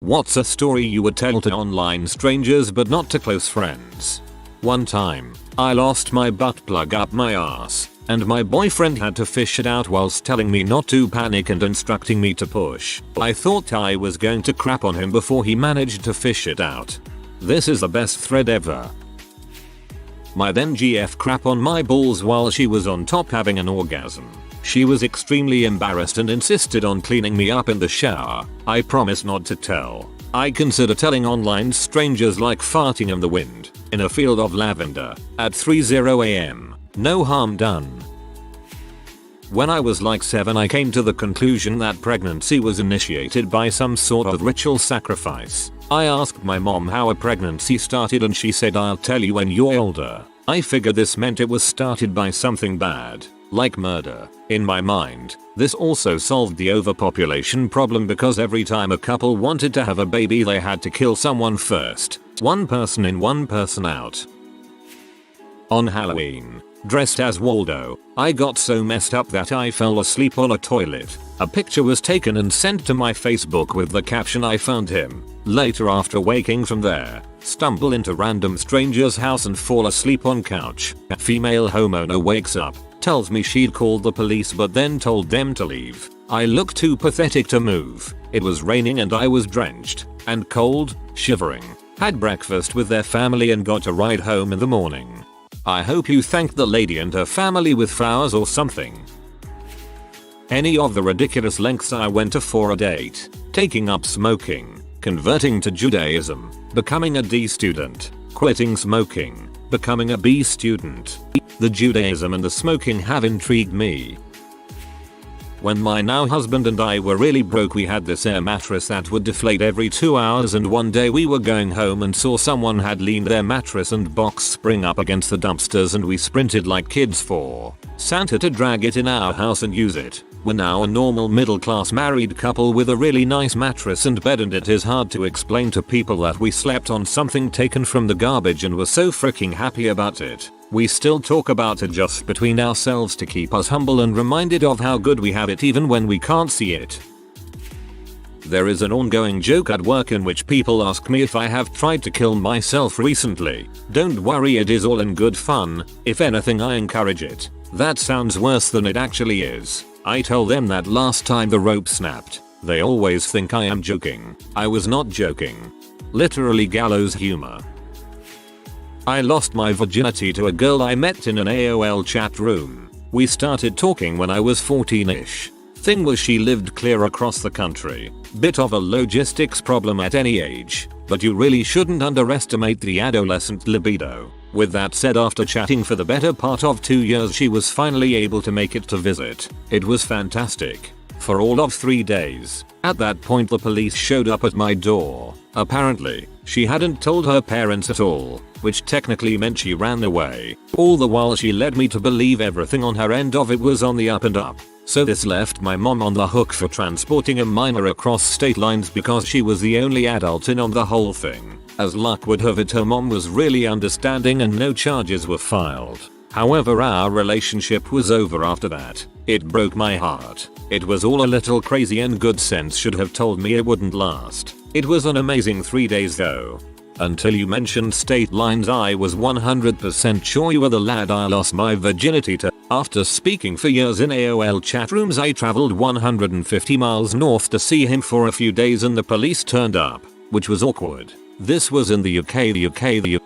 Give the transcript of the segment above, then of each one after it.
What's a story you would tell to online strangers but not to close friends? One time, I lost my butt plug up my ass, and my boyfriend had to fish it out whilst telling me not to panic and instructing me to push. I thought I was going to crap on him before he managed to fish it out. This is the best thread ever. My then GF crap on my balls while she was on top having an orgasm. She was extremely embarrassed and insisted on cleaning me up in the shower. I promise not to tell. I consider telling online strangers like farting in the wind, in a field of lavender, at 3:0 am. No harm done. When I was like 7, I came to the conclusion that pregnancy was initiated by some sort of ritual sacrifice. I asked my mom how a pregnancy started and she said, "I'll tell you when you're older." I figured this meant it was started by something bad, like murder. In my mind, this also solved the overpopulation problem because every time a couple wanted to have a baby they had to kill someone first. One person in, one person out. On Halloween, dressed as Waldo, I got so messed up that I fell asleep on a toilet. A picture was taken and sent to my Facebook with the caption, "I found him." Later, after waking from there, stumble into random stranger's house and fall asleep on couch. A female homeowner wakes up, tells me she'd called the police but then told them to leave. I looked too pathetic to move. It was raining and I was drenched and cold, shivering. Had breakfast with their family and got a ride home in the morning. I hope you thanked the lady and her family with flowers or something. Any of the ridiculous lengths I went to for a date. Taking up smoking, converting to Judaism, becoming a D student, quitting smoking, becoming a B student. The Judaism and the smoking have intrigued me. When my now husband and I were really broke, we had this air mattress that would deflate every 2 hours, and one day we were going home and saw someone had leaned their mattress and box spring up against the dumpsters, and we sprinted like kids for Santa to drag it in our house and use it. We're now a normal middle class married couple with a really nice mattress and bed, and it is hard to explain to people that we slept on something taken from the garbage and were so freaking happy about it. We still talk about it just between ourselves to keep us humble and reminded of how good we have it even when we can't see it. There is an ongoing joke at work in which people ask me if I have tried to kill myself recently. Don't worry, it is all in good fun. If anything, I encourage it. That sounds worse than it actually is. I tell them that last time the rope snapped. They always think I am joking. I was not joking. Literally gallows humor. I lost my virginity to a girl I met in an AOL chat room. We started talking when I was 14ish. Thing was, she lived clear across the country. Bit of a logistics problem at any age, but you really shouldn't underestimate the adolescent libido. With that said, after chatting for the better part of 2 years, she was finally able to make it to visit. It was fantastic. For all of 3 days. At that point, the police showed up at my door. Apparently, she hadn't told her parents at all, which technically meant she ran away. All the while she led me to believe everything on her end of it was on the up and up. So this left my mom on the hook for transporting a minor across state lines because she was the only adult in on the whole thing. As luck would have it, her mom was really understanding and no charges were filed. However, our relationship was over after that. It broke my heart. It was all a little crazy and good sense should have told me it wouldn't last. It was an amazing 3 days though. Until you mentioned state lines, I was 100% sure you were the lad I lost my virginity to. After speaking for years in AOL chat rooms, I traveled 150 miles north to see him for a few days and the police turned up, which was awkward. This was in the UK.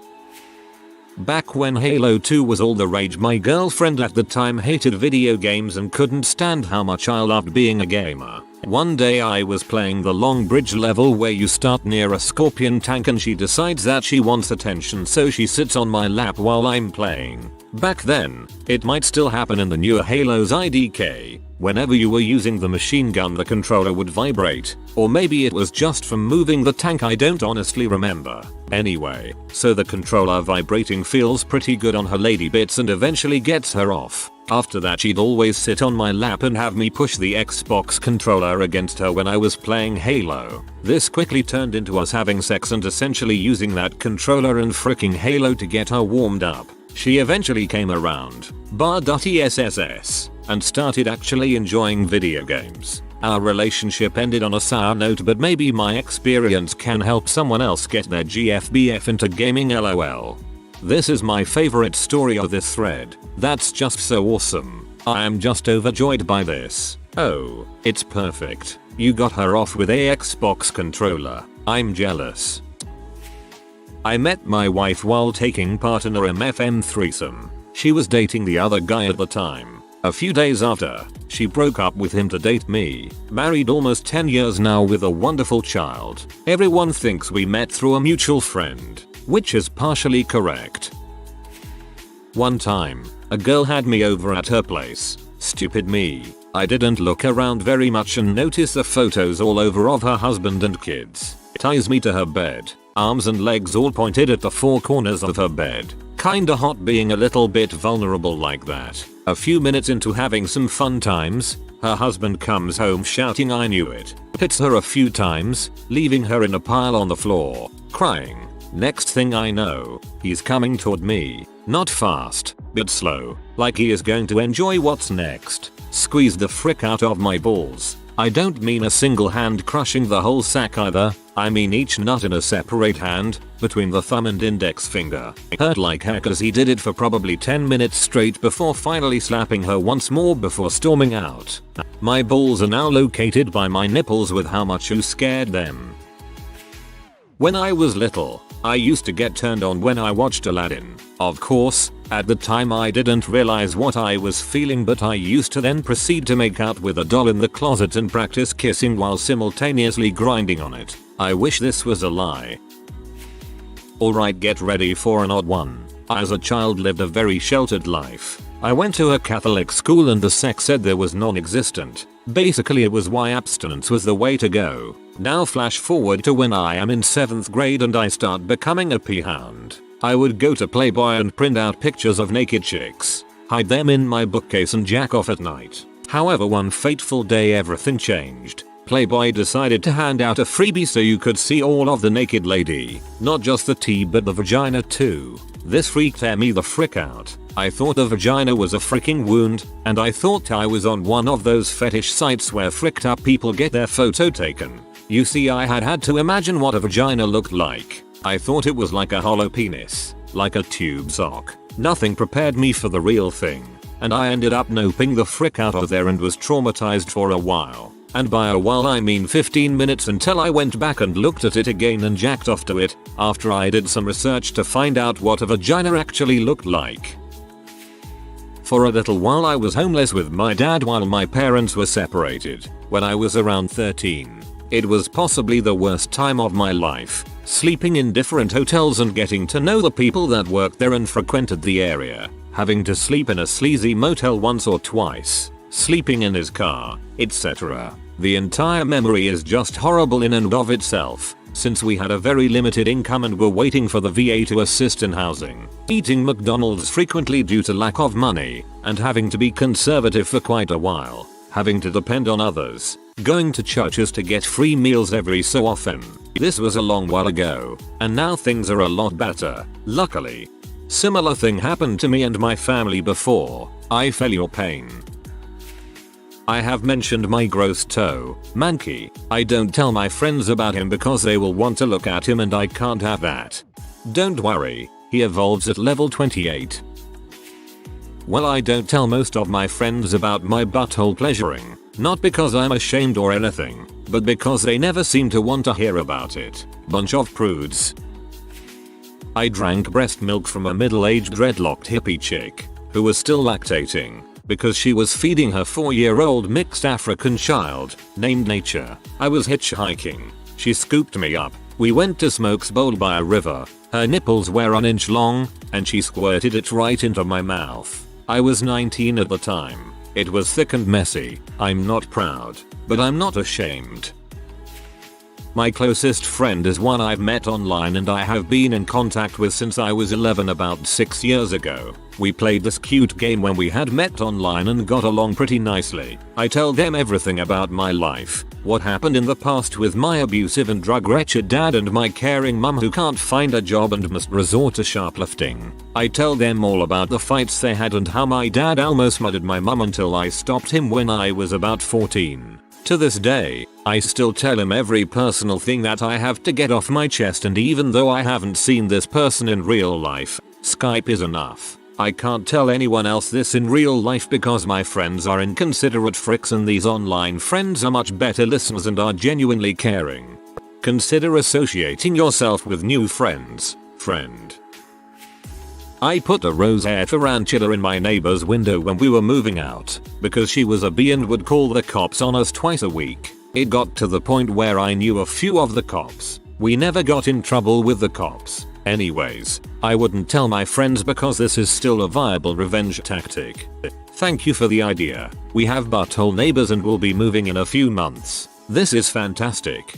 Back when Halo 2 was all the rage, my girlfriend at the time hated video games and couldn't stand how much I loved being a gamer. One day I was playing the long bridge level where you start near a scorpion tank and she decides that she wants attention, so she sits on my lap while I'm playing. Back then, it might still happen in the newer Halos IDK. Whenever you were using the machine gun, the controller would vibrate. Or maybe it was just from moving the tank, I don't honestly remember. Anyway, so the controller vibrating feels pretty good on her lady bits and eventually gets her off. After that, she'd always sit on my lap and have me push the Xbox controller against her when I was playing Halo. This quickly turned into us having sex and essentially using that controller and fricking Halo to get her warmed up. She eventually came around, bar.sss, and started actually enjoying video games. Our relationship ended on a sour note, but maybe my experience can help someone else get their GFBF into gaming, lol. This is my favorite story of this thread. That's just so awesome. I am just overjoyed by this. Oh, it's perfect. You got her off with a Xbox controller. I'm jealous. I met my wife while taking part in a MFM threesome. She was dating the other guy at the time. A few days after, she broke up with him to date me. Married almost 10 years now with a wonderful child. Everyone thinks we met through a mutual friend, which is partially correct. One time, a girl had me over at her place. Stupid me. I didn't look around very much and noticed the photos all over of her husband and kids. Ties me to her bed, arms and legs all pointed at the four corners of her bed. Kinda hot being a little bit vulnerable like that. A few minutes into having some fun times, her husband comes home shouting I knew it. Hits her a few times, leaving her in a pile on the floor, crying. Next thing I know, he's coming toward me. Not fast, but slow, like he is going to enjoy what's next. Squeeze the frick out of my balls. I don't mean a single hand crushing the whole sack either, I mean each nut in a separate hand, between the thumb and index finger. It hurt like heck as he did it for probably 10 minutes straight before finally slapping her once more before storming out. My balls are now located by my nipples with how much you scared them. When I was little, I used to get turned on when I watched Aladdin. Of course, at the time I didn't realize what I was feeling, but I used to then proceed to make out with a doll in the closet and practice kissing while simultaneously grinding on it. I wish this was a lie. Alright, get ready for an odd one. I as a child lived a very sheltered life. I went to a Catholic school and the sex ed there was non-existent. Basically it was why abstinence was the way to go. Now flash forward to when I am in 7th grade and I start becoming a p-hound. I would go to Playboy and print out pictures of naked chicks, hide them in my bookcase and jack off at night. However, one fateful day everything changed. Playboy decided to hand out a freebie so you could see all of the naked lady. Not just the T but the vagina too. This freaked me the frick out. I thought the vagina was a freaking wound, and I thought I was on one of those fetish sites where fricked up people get their photo taken. You see, I had to imagine what a vagina looked like. I thought it was like a hollow penis, like a tube sock. Nothing prepared me for the real thing, and I ended up noping the frick out of there and was traumatized for a while. And by a while I mean 15 minutes until I went back and looked at it again and jacked off to it, after I did some research to find out what a vagina actually looked like. For a little while I was homeless with my dad while my parents were separated. When I was around 13, it was possibly the worst time of my life, sleeping in different hotels and getting to know the people that worked there and frequented the area, having to sleep in a sleazy motel once or twice, sleeping in his car, etc. The entire memory is just horrible in and of itself, since we had a very limited income and were waiting for the VA to assist in housing, eating McDonald's frequently due to lack of money, and having to be conservative for quite a while, having to depend on others, going to churches to get free meals every so often. This was a long while ago, and now things are a lot better, luckily. Similar thing happened to me and my family before. I feel your pain. I have mentioned my gross toe, Mankey. I don't tell my friends about him because they will want to look at him and I can't have that. Don't worry, he evolves at level 28. Well, I don't tell most of my friends about my butthole pleasuring, not because I'm ashamed or anything, but because they never seem to want to hear about it. Bunch of prudes. I drank breast milk from a middle-aged dreadlocked hippie chick, who was still lactating, because she was feeding her 4-year-old mixed African child, named Nature. I was hitchhiking. She scooped me up. We went to Smoke's Bowl by a river. Her nipples were an inch long, and she squirted it right into my mouth. I was 19 at the time. It was thick and messy. I'm not proud, but I'm not ashamed. My closest friend is one I've met online and I have been in contact with since I was 11, about 6 years ago. We played this cute game when we had met online and got along pretty nicely. I tell them everything about my life, what happened in the past with my abusive and drug wretched dad and my caring mum who can't find a job and must resort to shoplifting. I tell them all about the fights they had and how my dad almost murdered my mum until I stopped him when I was about 14. To this day, I still tell him every personal thing that I have to get off my chest, and even though I haven't seen this person in real life, Skype is enough. I can't tell anyone else this in real life because my friends are inconsiderate fricks and these online friends are much better listeners and are genuinely caring. Consider associating yourself with new friends, friend. I put a rosette tarantula in my neighbor's window when we were moving out because she was a bee and would call the cops on us twice a week. It got to the point where I knew a few of the cops. We never got in trouble with the cops. Anyways, I wouldn't tell my friends because this is still a viable revenge tactic. Thank you for the idea. We have butthole neighbors and will be moving in a few months. This is fantastic.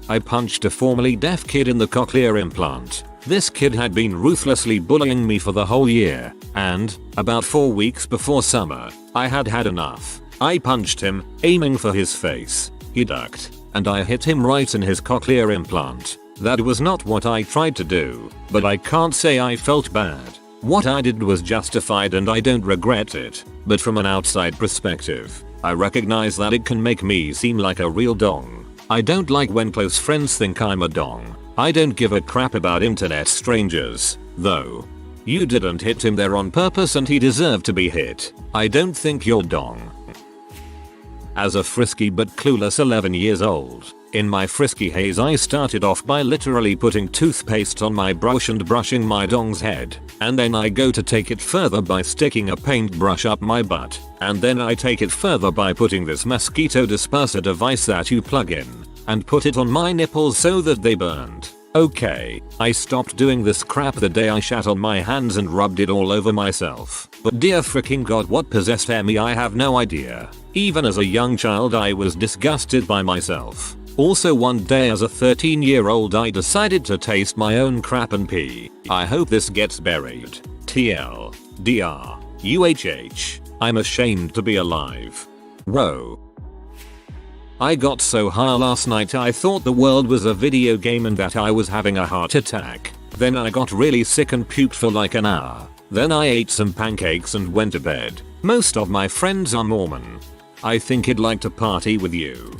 I punched a formerly deaf kid in the cochlear implant. This kid had been ruthlessly bullying me for the whole year, and, about 4 weeks before summer, I had had enough. I punched him, aiming for his face. He ducked, and I hit him right in his cochlear implant. That was not what I tried to do, but I can't say I felt bad. What I did was justified and I don't regret it, but from an outside perspective, I recognize that it can make me seem like a real dong. I don't like when close friends think I'm a dong. I don't give a crap about internet strangers, though. You didn't hit him there on purpose and he deserved to be hit. I don't think you're dong. As a frisky but clueless 11 years old, in my frisky haze I started off by literally putting toothpaste on my brush and brushing my dong's head, and then I go to take it further by sticking a paintbrush up my butt, and then I take it further by putting this mosquito disperser device that you plug in, and put it on my nipples so that they burned. Okay, I stopped doing this crap the day I shat on my hands and rubbed it all over myself. But dear freaking god, what possessed me? I have no idea. Even as a young child I was disgusted by myself. Also one day as a 13-year-old I decided to taste my own crap and pee. I hope this gets buried. TL. DR. UHH. I'm ashamed to be alive. Whoa. I got so high last night I thought the world was a video game and that I was having a heart attack. Then I got really sick and puked for like an hour. Then I ate some pancakes and went to bed. Most of my friends are Mormon. I think he'd like to party with you.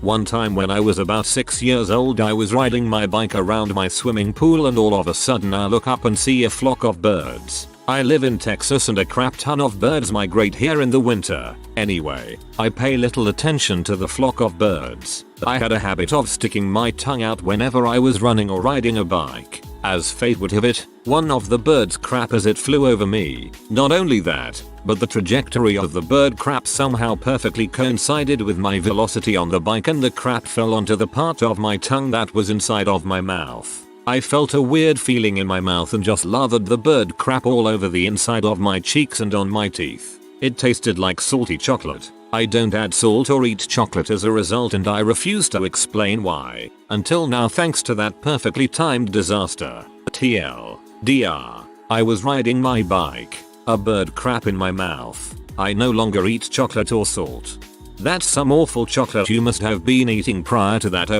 One time when I was about 6 years old I was riding my bike around my swimming pool and all of a sudden I look up and see a flock of birds. I live in Texas and a crap ton of birds migrate here in the winter. Anyway, I pay little attention to the flock of birds. I had a habit of sticking my tongue out whenever I was running or riding a bike. As fate would have it, one of the birds crap as it flew over me. Not only that, but the trajectory of the bird crap somehow perfectly coincided with my velocity on the bike and the crap fell onto the part of my tongue that was inside of my mouth. I felt a weird feeling in my mouth and just lathered the bird crap all over the inside of my cheeks and on my teeth. It tasted like salty chocolate. I don't add salt or eat chocolate as a result and I refuse to explain why. Until now thanks to that perfectly timed disaster. TL. DR. I was riding my bike. A bird crap in my mouth. I no longer eat chocolate or salt. That's some awful chocolate you must have been eating prior to that.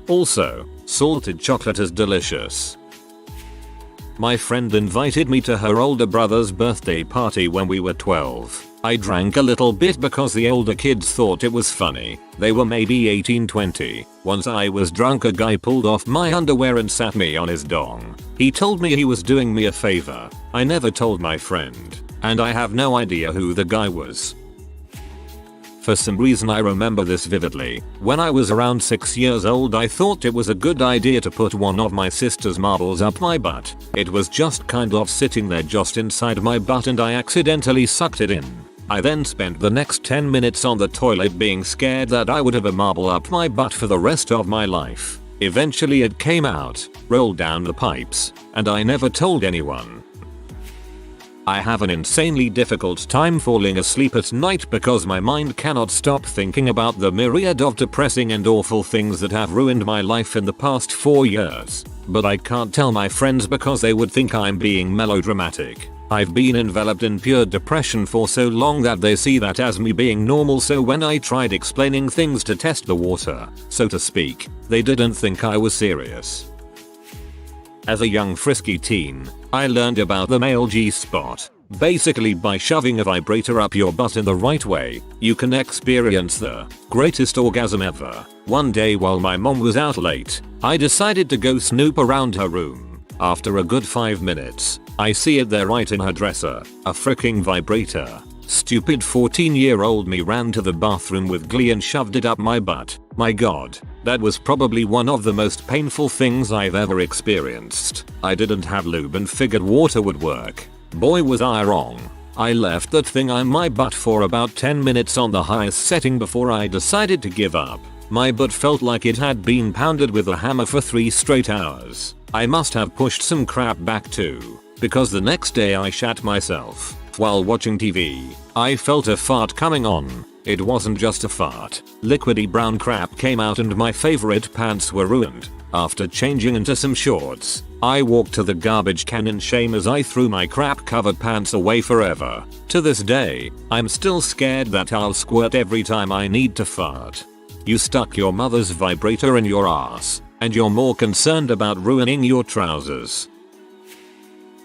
Also, salted chocolate is delicious. My friend invited me to her older brother's birthday party when we were 12. I drank a little bit because the older kids thought it was funny. They were maybe 18-20. Once I was drunk a guy pulled off my underwear and sat me on his dong. He told me he was doing me a favor. I never told my friend. And I have no idea who the guy was. For some reason I remember this vividly. When I was around 6 years old I thought it was a good idea to put one of my sister's marbles up my butt. It was just kind of sitting there just inside my butt and I accidentally sucked it in. I then spent the next 10 minutes on the toilet being scared that I would have a marble up my butt for the rest of my life. Eventually it came out, rolled down the pipes, and I never told anyone. I have an insanely difficult time falling asleep at night because my mind cannot stop thinking about the myriad of depressing and awful things that have ruined my life in the past 4 years. But I can't tell my friends because they would think I'm being melodramatic. I've been enveloped in pure depression for so long that they see that as me being normal, so when I tried explaining things to test the water, so to speak, they didn't think I was serious. As a young frisky teen, I learned about the male G-spot. Basically, by shoving a vibrator up your butt in the right way, you can experience the greatest orgasm ever. One day while my mom was out late, I decided to go snoop around her room. After a good 5 minutes, I see it there right in her dresser, a freaking vibrator. Stupid 14-year-old me ran to the bathroom with glee and shoved it up my butt. My god, that was probably one of the most painful things I've ever experienced. I didn't have lube and figured water would work. Boy was I wrong. I left that thing on my butt for about 10 minutes on the highest setting before I decided to give up. My butt felt like it had been pounded with a hammer for 3 straight hours. I must have pushed some crap back too, because the next day I shat myself. While watching TV, I felt a fart coming on. It wasn't just a fart. Liquidy brown crap came out and my favorite pants were ruined. After changing into some shorts, I walked to the garbage can in shame as I threw my crap covered pants away forever. To this day, I'm still scared that I'll squirt every time I need to fart. You stuck your mother's vibrator in your ass, and you're more concerned about ruining your trousers.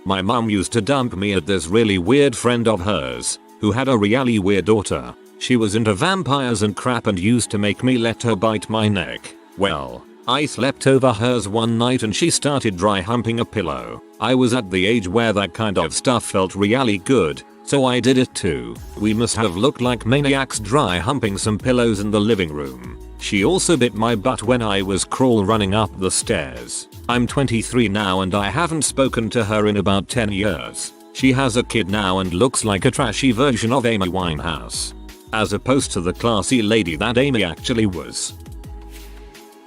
My mom used to dump me at this really weird friend of hers, who had a really weird daughter. She was into vampires and crap and used to make me let her bite my neck. Well, I slept over hers one night and she started dry humping a pillow. I was at the age where that kind of stuff felt really good, so I did it too. We must have looked like maniacs dry humping some pillows in the living room. She also bit my butt when I was crawl running up the stairs. I'm 23 now and I haven't spoken to her in about 10 years. She has a kid now and looks like a trashy version of Amy Winehouse, as opposed to the classy lady that Amy actually was.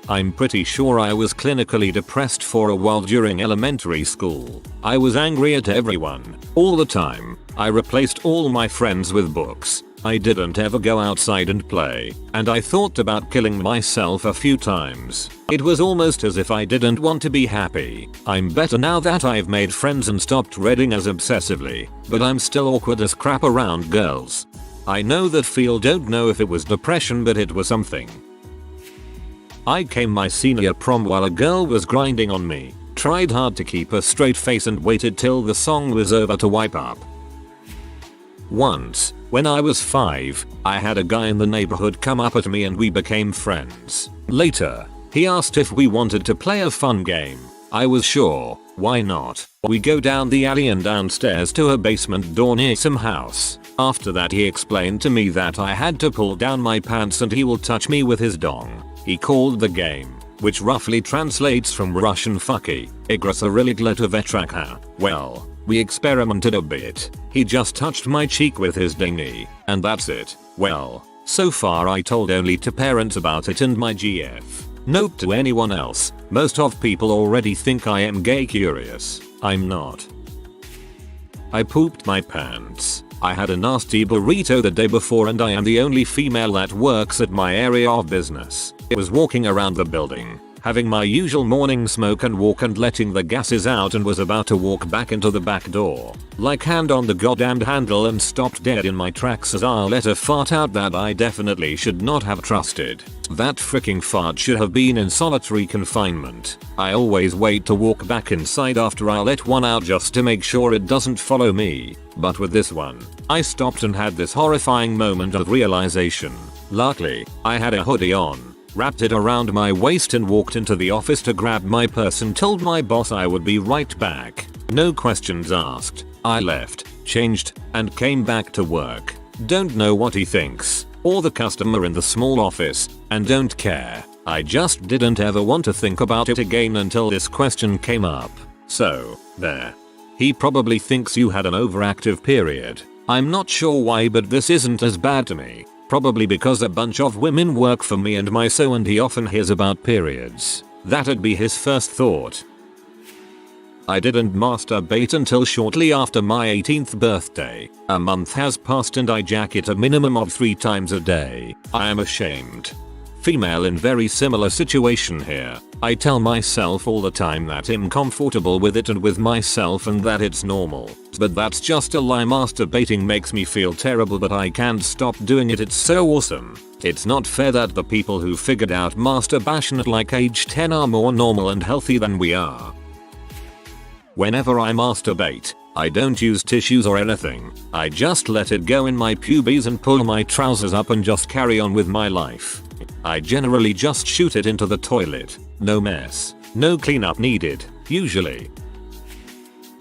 I'm pretty sure I was clinically depressed for a while during elementary school. I was angry at everyone, all the time. I replaced all my friends with books. I didn't ever go outside and play, and I thought about killing myself a few times. It was almost as if I didn't want to be happy. I'm better now that I've made friends and stopped reading as obsessively, but I'm still awkward as crap around girls. I know that feel. Don't know if it was depression, but it was something. I came my senior prom while a girl was grinding on me, tried hard to keep a straight face and waited till the song was over to wipe up. Once, when I was 5, I had a guy in the neighborhood come up at me and we became friends. Later, he asked if we wanted to play a fun game. I was sure, why not? We go down the alley and downstairs to a basement door near some house. After that he explained to me that I had to pull down my pants and he will touch me with his dong. He called the game, which roughly translates from Russian fucky, Igrasariliglet Vetraka. Well, we experimented a bit. He just touched my cheek with his dingy, and that's it. Well, so far I told only to parents about it and my GF. Nope to anyone else. Most of people already think I am gay curious. I'm not. I pooped my pants. I had a nasty burrito the day before and I am the only female that works at my area of business. I was walking around the building, having my usual morning smoke and walk and letting the gases out, and was about to walk back into the back door. Like hand on the goddamn handle, and stopped dead in my tracks as I let a fart out that I definitely should not have trusted. That freaking fart should have been in solitary confinement. I always wait to walk back inside after I let one out just to make sure it doesn't follow me. But with this one, I stopped and had this horrifying moment of realization. Luckily, I had a hoodie on, wrapped it around my waist and walked into the office to grab my purse and told my boss I would be right back. No questions asked. I left, changed, and came back to work. Don't know what he thinks, or the customer in the small office, and don't care. I just didn't ever want to think about it again until this question came up. So, there. He probably thinks you had an overactive period. I'm not sure why, but this isn't as bad to me. Probably because a bunch of women work for me and my so, and he often hears about periods. That'd be his first thought. I didn't masturbate until shortly after my 18th birthday. A month has passed and I jack it a minimum of 3 times a day. I am ashamed. Female in very similar situation here. I tell myself all the time that I'm comfortable with it and with myself and that it's normal. But that's just a lie. Masturbating makes me feel terrible, but I can't stop doing it. It's so awesome. It's not fair that the people who figured out masturbation at like age 10 are more normal and healthy than we are. Whenever I masturbate, I don't use tissues or anything. I just let it go in my pubes and pull my trousers up and just carry on with my life. I generally just shoot it into the toilet. No mess. No cleanup needed, usually.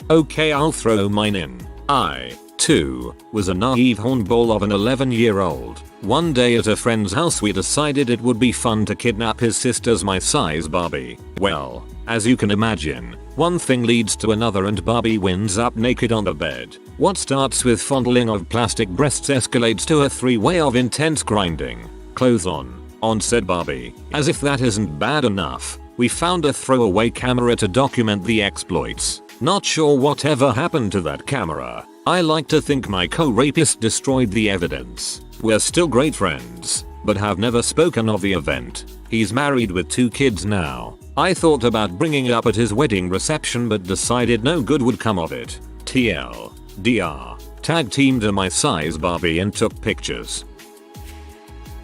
Okay, I'll throw mine in. I, too, was a naive hornball of an 11-year-old. One day at a friend's house we decided it would be fun to kidnap his sister's my size Barbie. Well, as you can imagine, one thing leads to another and Barbie winds up naked on the bed. What starts with fondling of plastic breasts escalates to a three-way of intense grinding. Clothes on said Barbie. As if that isn't bad enough, we found a throwaway camera to document the exploits. Not sure whatever happened to that camera. I like to think my co-rapist destroyed the evidence. We're still great friends, but have never spoken of the event. He's married with 2 kids now. I thought about bringing it up at his wedding reception but decided no good would come of it. TLDR. Tag teamed a my size Barbie and took pictures.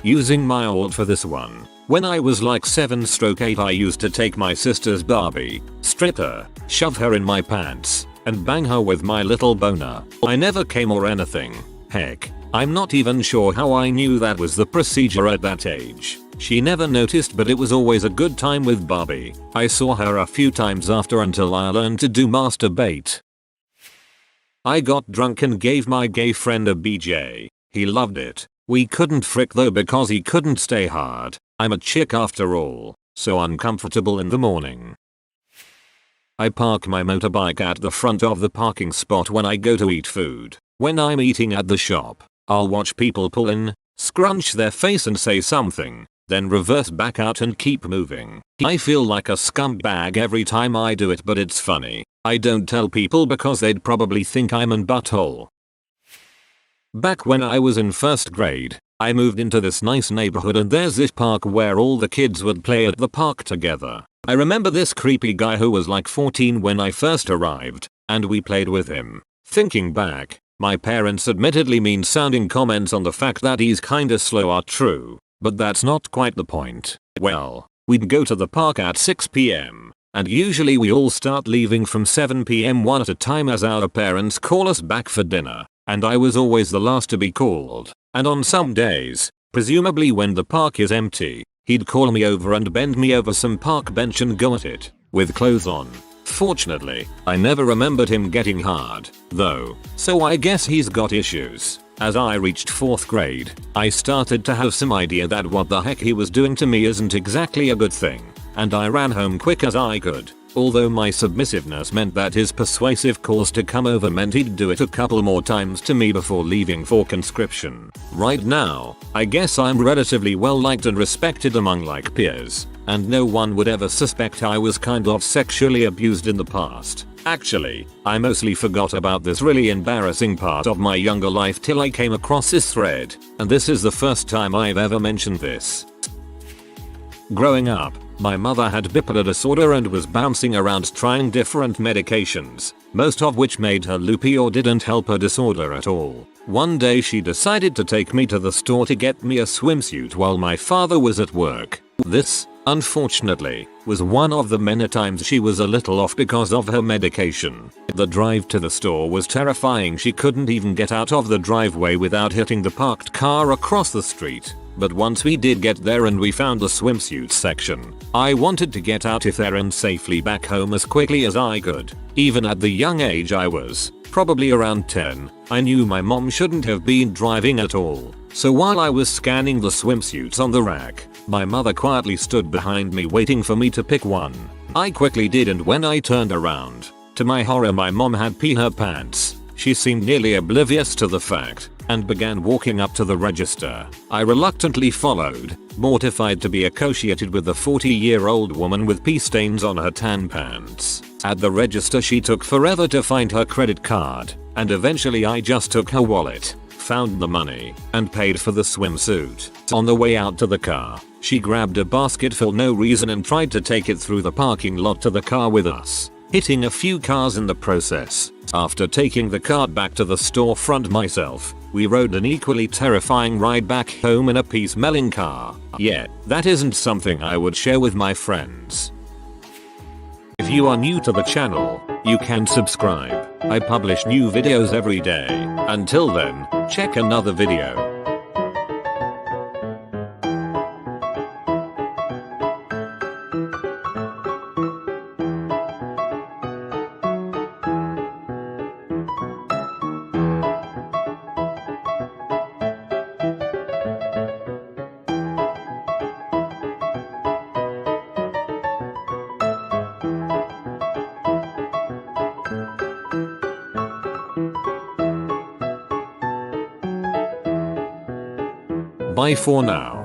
Using my alt for this one. When I was like 7/8 I used to take my sister's Barbie, strip her, shove her in my pants, and bang her with my little boner. I never came or anything. Heck, I'm not even sure how I knew that was the procedure at that age. She never noticed but it was always a good time with Barbie. I saw her a few times after until I learned to do masturbate. I got drunk and gave my gay friend a BJ. He loved it. We couldn't frick though because he couldn't stay hard. I'm a chick after all, so uncomfortable in the morning. I park my motorbike at the front of the parking spot when I go to eat food. When I'm eating at the shop, I'll watch people pull in, scrunch their face and say something, then reverse back out and keep moving. I feel like a scumbag every time I do it but it's funny. I don't tell people because they'd probably think I'm an butthole. Back when I was in 1st grade, I moved into this nice neighborhood and there's this park where all the kids would play at the park together. I remember this creepy guy who was like 14 when I first arrived, and we played with him. Thinking back, my parents' admittedly mean sounding comments on the fact that he's kinda slow are true, but that's not quite the point. Well, we'd go to the park at 6 p.m. and usually we all start leaving from 7 p.m. one at a time as our parents call us back for dinner, and I was always the last to be called. And on some days, presumably when the park is empty, he'd call me over and bend me over some park bench and go at it, with clothes on. Fortunately, I never remembered him getting hard, though, so I guess he's got issues. As I reached 4th grade, I started to have some idea that what the heck he was doing to me isn't exactly a good thing, and I ran home quick as I could. Although my submissiveness meant that his persuasive calls to come over meant he'd do it a couple more times to me before leaving for conscription. Right now, I guess I'm relatively well liked and respected among like peers, and no one would ever suspect I was kind of sexually abused in the past. Actually, I mostly forgot about this really embarrassing part of my younger life till I came across this thread, and this is the first time I've ever mentioned this. Growing up, my mother had bipolar disorder and was bouncing around trying different medications, most of which made her loopy or didn't help her disorder at all. One day she decided to take me to the store to get me a swimsuit while my father was at work. This, unfortunately, was one of the many times she was a little off because of her medication. The drive to the store was terrifying. She couldn't even get out of the driveway without hitting the parked car across the street. But once we did get there and we found the swimsuit section, I wanted to get out of there and safely back home as quickly as I could. Even at the young age I was, probably around 10, I knew my mom shouldn't have been driving at all. So while I was scanning the swimsuits on the rack, my mother quietly stood behind me waiting for me to pick one. I quickly did, and when I turned around, to my horror my mom had peed her pants. She seemed nearly oblivious to the fact, and began walking up to the register. I reluctantly followed, mortified to be associated with the 40-year-old woman with pee stains on her tan pants. At the register she took forever to find her credit card, and eventually I just took her wallet, found the money, and paid for the swimsuit. On the way out to the car, she grabbed a basket for no reason and tried to take it through the parking lot to the car with us, hitting a few cars in the process. After taking the cart back to the storefront myself, we rode an equally terrifying ride back home in a pee-smelling car. Yet, that isn't something I would share with my friends. If you are new to the channel, you can subscribe. I publish new videos every day. Until then, check another video. Bye for now.